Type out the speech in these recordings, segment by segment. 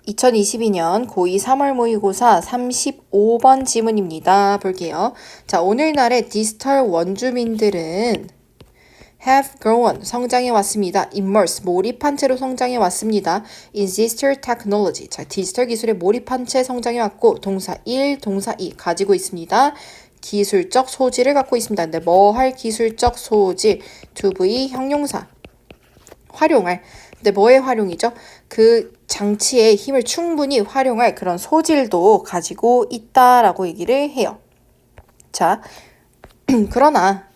2022년 고2 3월 모의고사 35번 지문입니다. 볼게요. 자, 오늘날의 디지털 원주민들은 have grown, 성장해 왔습니다. immerse, 몰입한 채로 성장해 왔습니다. in digital technology, 자, 디지털 기술에 몰입한 채 성장해 왔고 동사 1, 동사 2 가지고 있습니다. 기술적 소질을 갖고 있습니다. 근데 뭐 할 기술적 소질, to be 형용사, 활용할. 근데 뭐의 활용이죠? 그 장치의 힘을 충분히 활용할 그런 소질도 가지고 있다라고 얘기를 해요. 자, 그러나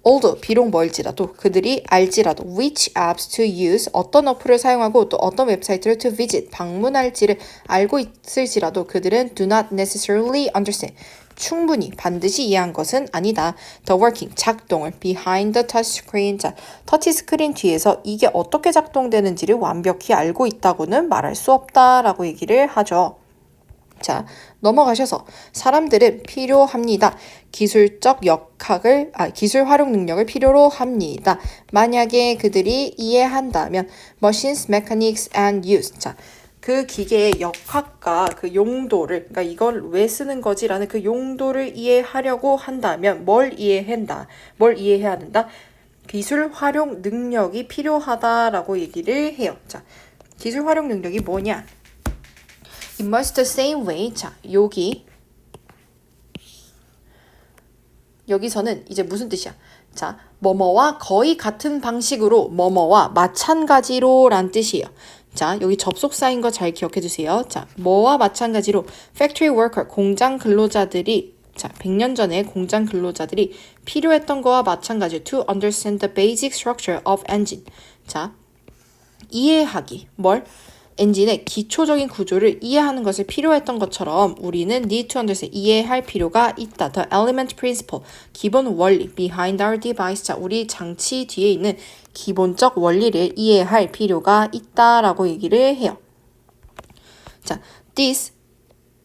although 비록 멀지라도 그들이 알지라도 which apps to use 어떤 어플을 사용하고 또 어떤 웹사이트를 to visit 방문할지를 알고 있을지라도 그들은 do not necessarily understand 충분히 반드시 이해한 것은 아니다. The working 작동을 behind the touch screen 자 터치 스크린 뒤에서 이게 어떻게 작동되는지를 완벽히 알고 있다고는 말할 수 없다라고 얘기를 하죠. 자, 넘어가셔서 사람들은 필요합니다. 기술적 기술 활용 능력을 필요로 합니다. 만약에 그들이 이해한다면 machines, mechanics and use. 자, 그 기계의 역학과 그 용도를, 그러니까 이걸 왜 쓰는 거지라는 그 용도를 이해하려고 한다면 뭘 이해해야 한다? 기술 활용 능력이 필요하다라고 얘기를 해요. 자, 기술 활용 능력이 뭐냐? In much the same way. 자, 여기서는 이제 무슨 뜻이야? 자, 뭐뭐와 거의 같은 방식으로 뭐뭐와 마찬가지로 란 뜻이에요. 자, 여기 접속사인 거 잘 기억해 주세요. 자, 뭐와 마찬가지로 factory worker, 공장 근로자들이 자, 100년 전에 공장 근로자들이 필요했던 거와 마찬가지로 to understand the basic structure of engine. 자, 이해하기. 뭘? 엔진의 기초적인 구조를 이해하는 것을 필요했던 것처럼 우리는 need to understand, 이해할 필요가 있다. The element principle, 기본 원리, behind our device, 자, 우리 장치 뒤에 있는 기본적 원리를 이해할 필요가 있다라고 얘기를 해요. 자, this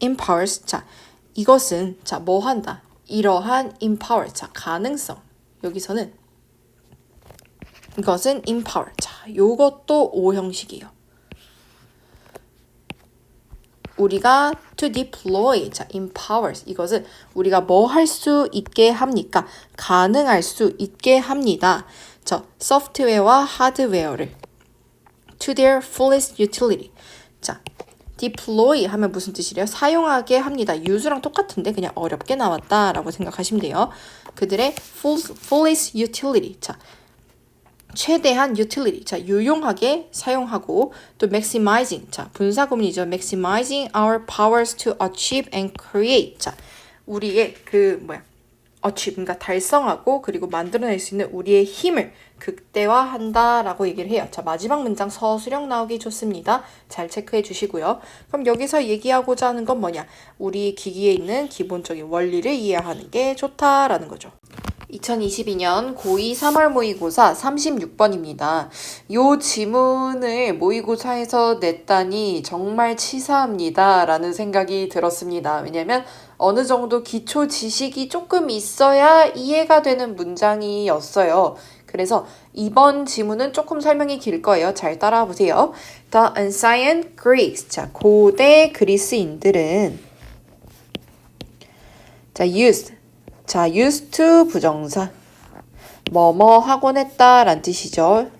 empowers, 자, 이것은, 자, 뭐 한다? 이러한 empower, 자, 가능성. 여기서는 이것은 empower, 자, 요것도 O 형식이에요. 우리가 to deploy, 자, empowers, 이것은 우리가 뭐 할 수 있게 합니까? 가능할 수 있게 합니다. 저 소프트웨어와 하드웨어를 to their fullest utility. 자, deploy 하면 무슨 뜻이래요? 사용하게 합니다. use랑 똑같은데 그냥 어렵게 나왔다라고 생각하시면 돼요. 그들의 fullest utility. 자, 최대한 utility, 자, 유용하게 사용하고 또 maximizing, 자, 분사 구문이죠. maximizing our powers to achieve and create, 자, 우리의 achieve, 그러니까 달성하고 그리고 만들어낼 수 있는 우리의 힘을 극대화한다라고 얘기를 해요. 자, 마지막 문장 서술형 나오기 좋습니다. 잘 체크해 주시고요. 그럼 여기서 얘기하고자 하는 건 뭐냐? 우리 기기에 있는 기본적인 원리를 이해하는 게 좋다라는 거죠. 2022년 고2 3월 모의고사 36번입니다. 요 지문을 모의고사에서 냈다니 정말 치사합니다. 라는 생각이 들었습니다. 왜냐면 어느 정도 기초 지식이 조금 있어야 이해가 되는 문장이었어요. 그래서 이번 지문은 조금 설명이 길 거예요. 잘 따라와 보세요. The ancient Greeks, 자, 고대 그리스인들은 자, used to 부정사 뭐뭐 하곤 했다 란 뜻이죠.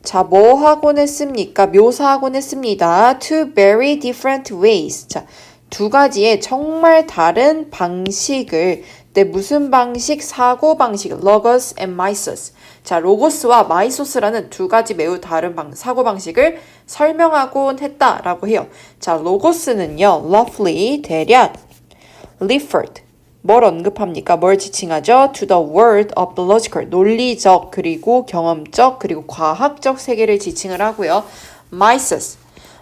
자, 뭐 하곤 했습니까? 묘사하곤 했습니다. To very different ways. 자, 두 가지의 정말 다른 방식을 무슨 방식? 사고방식 logos and mysos. 자, 로고스와 마이소스라는 두 가지 매우 다른 사고방식을 설명하곤 했다라고 해요. 자, 로고스는요. roughly 대략 referred 뭘 언급합니까? 뭘 지칭하죠? To the world of the logical, 논리적, 그리고 경험적, 그리고 과학적 세계를 지칭을 하고요.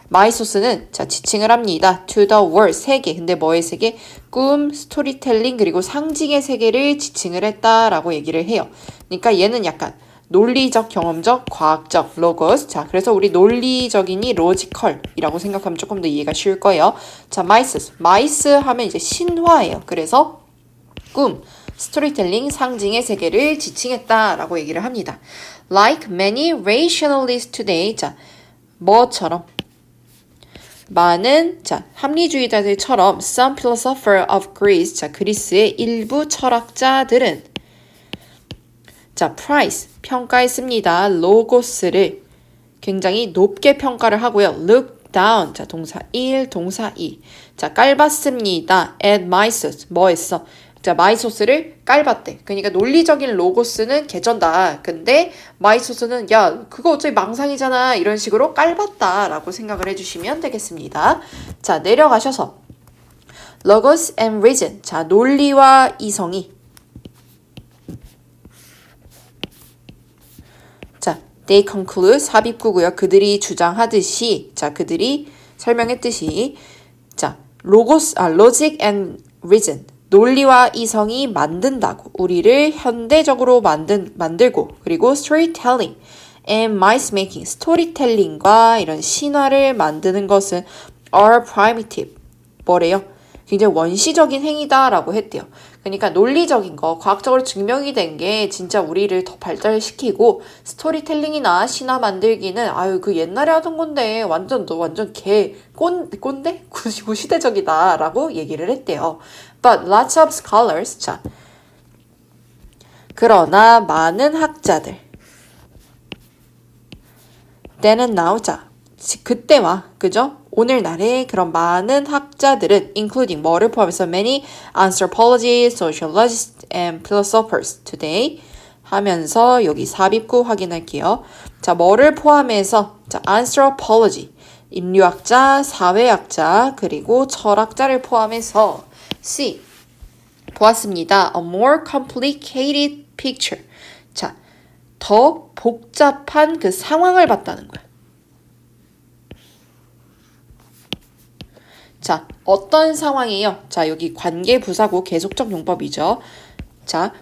마이소스는 자, 지칭을 합니다. To the world, 세계. 근데 뭐의 세계? 꿈, 스토리텔링, 그리고 상징의 세계를 지칭을 했다라고 얘기를 해요. 그러니까 얘는 약간 논리적, 경험적, 과학적, 로고스. 자, 그래서 우리 논리적이니 로지컬이라고 생각하면 조금 더 이해가 쉬울 거예요. 자, 마이스 하면 이제 신화예요. 그래서 꿈, 스토리텔링, 상징의 세계를 지칭했다라고 얘기를 합니다. Like many rationalists today, 자, 뭐처럼? 많은 합리주의자들처럼 some philosopher of Greece 그리스의 일부 철학자들은 price 평가했습니다. 로고스를 굉장히 높게 평가를 하고요. look down 동사 1, 동사 2 깔봤습니다. at Misos 뭐 했어? 마이소스를 깔봤대. 그러니까 논리적인 로고스는 개쩐다. 근데 마이소스는 야 그거 어차피 망상이잖아. 이런 식으로 깔봤다라고 생각을 해주시면 되겠습니다. 자 내려가셔서 logos and reason 논리와 이성이 they conclude 삽입구고요. 그들이 주장하듯이 그들이 설명했듯이 logic and reason 논리와 이성이 만든다고 우리를 현대적으로 만들고 그리고 storytelling and myth making 스토리텔링과 이런 신화를 만드는 것은 are primitive 뭐래요? 굉장히 원시적인 행위다라고 했대요. 그러니까 논리적인 거, 과학적으로 증명이 된 게 진짜 우리를 더 발달시키고 스토리텔링이나 신화 만들기는 아유 그 옛날에 하던 건데 완전 꼰대? 구시대적이다라고 얘기를 했대요. But lots of scholars 그러나 많은 학자들 때는 나오자 그때와 그죠? 오늘날의 그런 많은 학자들은 including 뭐를 포함해서 many anthropologists, sociologists, and philosophers today 하면서 여기 삽입구 확인할게요. 뭐를 포함해서 anthropology 인류학자, 사회학자, 그리고 철학자를 포함해서 C 보았습니다. A more complicated picture. 더 복잡한 그 상황을 봤다는 거야. 어떤 상황이에요? 여기 관계부사고 계속적 용법이죠.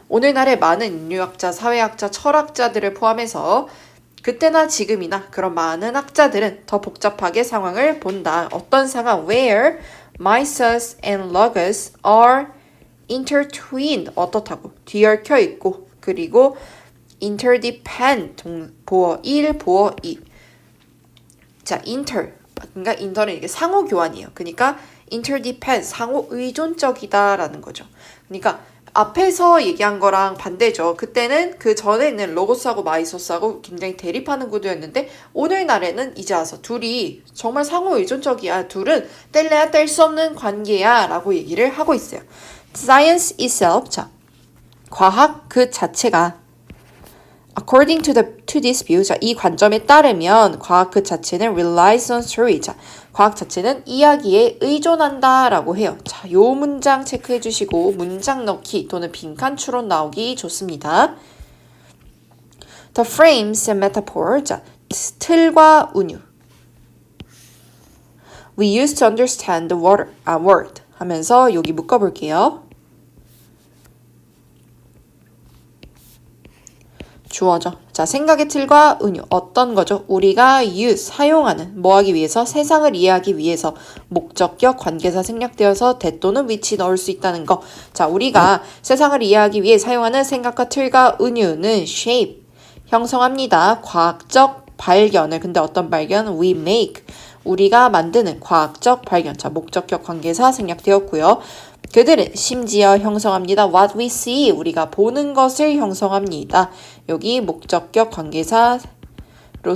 오늘날의 많은 인류학자, 사회학자, 철학자들을 포함해서 그때나 지금이나 그런 많은 학자들은 더 복잡하게 상황을 본다. 어떤 상황? Where Mises and Logos are intertwined. 어떻다고? 뒤얽혀 있고 그리고 interdepend. 보어 1, 보어 2. 그러니까 인터는 이게 상호 교환이에요. 그러니까 interdepend, 상호 의존적이다라는 거죠. 그러니까 앞에서 얘기한 거랑 반대죠. 그때는 그 전에 있는 로고스하고 마이소스하고 굉장히 대립하는 구도였는데 오늘날에는 이제 와서 둘이 정말 상호 의존적이야. 둘은 뗄래야 뗄 수 없는 관계야 라고 얘기를 하고 있어요. Science itself, 과학 그 자체가 According to this view, 이 관점에 따르면 과학 그 자체는 relies on story. 과학 자체는 이야기에 의존한다라고 해요. 요 문장 체크해 주시고 문장 넣기 또는 빈칸 추론 나오기 좋습니다. The frames and metaphor. 틀과 운유. We use to understand the word 하면서 여기 묶어볼게요. 주어죠. 생각의 틀과 은유. 어떤 거죠? 우리가 use, 사용하는, 뭐 하기 위해서? 세상을 이해하기 위해서 목적격, 관계사 생략되어서 that 또는 which 넣을 수 있다는 거. 우리가 세상을 이해하기 위해 사용하는 생각과 틀과 은유는 shape, 형성합니다. 과학적 발견을. 근데 어떤 발견? We make. 우리가 만드는 과학적 발견. 목적격, 관계사 생략되었고요. 그들은 심지어 형성합니다. What we see. 우리가 보는 것을 형성합니다. 여기 목적격 관계사로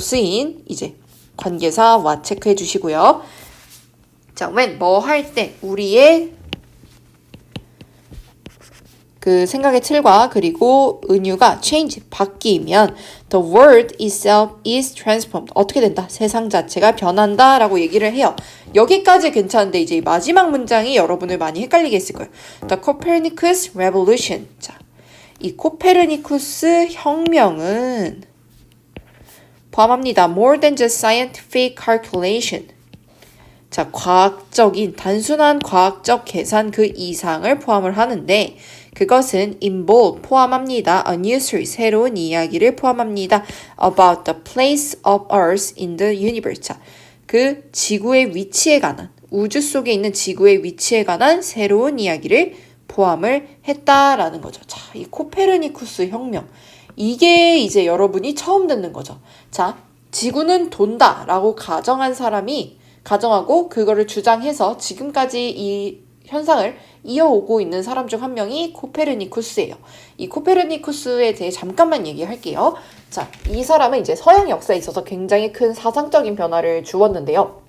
쓰인 이제 관계사 what 체크해 주시고요. when 뭐 할 때 우리의 그 생각의 틀과 그리고 은유가 change 바뀌면 the world itself is transformed. 어떻게 된다? 세상 자체가 변한다 라고 얘기를 해요. 여기까지 괜찮은데 이제 마지막 문장이 여러분을 많이 헷갈리게 했을 거예요. The Copernicus Revolution. 이 코페르니쿠스 혁명은 포함합니다. More than just scientific calculation. 과학적인 단순한 과학적 계산 그 이상을 포함을 하는데 그것은 involve 포함합니다. A new series 새로운 이야기를 포함합니다. About the place of Earth in the universe. 그 지구의 위치에 관한 우주 속에 있는 지구의 위치에 관한 새로운 이야기를 포함을 했다라는 거죠. 이 코페르니쿠스 혁명 이게 이제 여러분이 처음 듣는 거죠. 지구는 돈다 라고 가정하고 그거를 주장해서 지금까지 이 현상을 이어오고 있는 사람 중 한 명이 코페르니쿠스예요. 이 코페르니쿠스에 대해 잠깐만 얘기할게요. 자, 이 사람은 이제 서양 역사에 있어서 굉장히 큰 사상적인 변화를 주었는데요.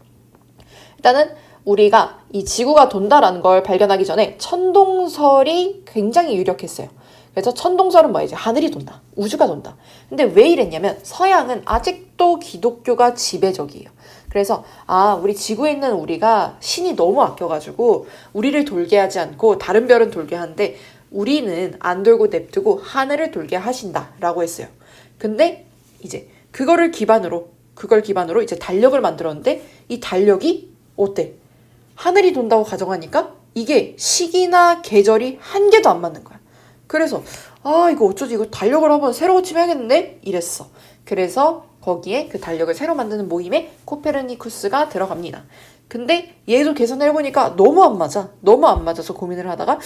일단은 우리가 이 지구가 돈다라는 걸 발견하기 전에 천동설이 굉장히 유력했어요. 그래서 천동설은 뭐야? 이제 하늘이 돈다, 우주가 돈다. 근데 왜 이랬냐면 서양은 아직도 기독교가 지배적이에요. 그래서 우리 지구에 있는 우리가 신이 너무 아껴가지고 우리를 돌게 하지 않고 다른 별은 돌게 하는데 우리는 안 돌고 냅두고 하늘을 돌게 하신다라고 했어요. 근데 이제 그걸 기반으로 이제 달력을 만들었는데 이 달력이 어때? 하늘이 돈다고 가정하니까 이게 시기나 계절이 한 개도 안 맞는 거야. 그래서 이거 어쩌지? 이거 달력을 한번 새로 고침해야겠는데? 이랬어. 그래서 거기에 그 달력을 새로 만드는 모임에 코페르니쿠스가 들어갑니다. 근데 얘도 계산을 해보니까 너무 안 맞아서 고민을 하다가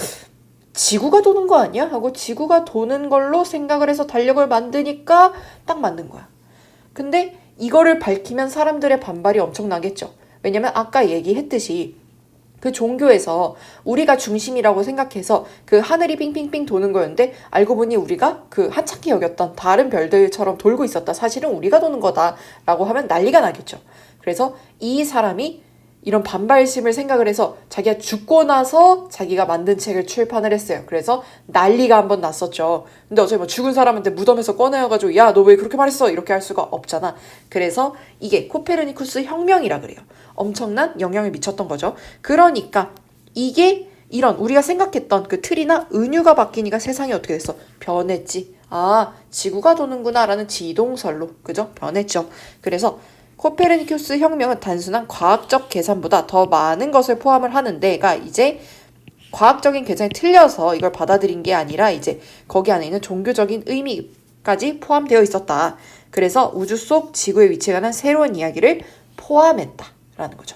지구가 도는 거 아니야? 하고 지구가 도는 걸로 생각을 해서 달력을 만드니까 딱 맞는 거야. 근데 이거를 밝히면 사람들의 반발이 엄청나겠죠. 왜냐면 아까 얘기했듯이 그 종교에서 우리가 중심이라고 생각해서 그 하늘이 빙빙빙 도는 거였는데 알고 보니 우리가 그 하찮게 여겼던 다른 별들처럼 돌고 있었다. 사실은 우리가 도는 거다라고 하면 난리가 나겠죠. 그래서 이 사람이 이런 반발심을 생각을 해서 자기가 죽고 나서 자기가 만든 책을 출판을 했어요. 그래서 난리가 한번 났었죠. 근데 어차피 뭐 죽은 사람한테 무덤에서 꺼내어가지고 야, 너 왜 그렇게 말했어? 이렇게 할 수가 없잖아. 그래서 이게 코페르니쿠스 혁명이라 그래요. 엄청난 영향을 미쳤던 거죠. 그러니까 이게 이런 우리가 생각했던 그 틀이나 은유가 바뀌니까 세상이 어떻게 됐어? 변했지. 지구가 도는구나 라는 지동설로 그죠? 변했죠. 그래서 코페르니쿠스 혁명은 단순한 과학적 계산보다 더 많은 것을 포함을 하는데가 이제 과학적인 계산이 틀려서 이걸 받아들인 게 아니라 이제 거기 안에 있는 종교적인 의미까지 포함되어 있었다. 그래서 우주 속 지구의 위치에 관한 새로운 이야기를 포함했다라는 거죠.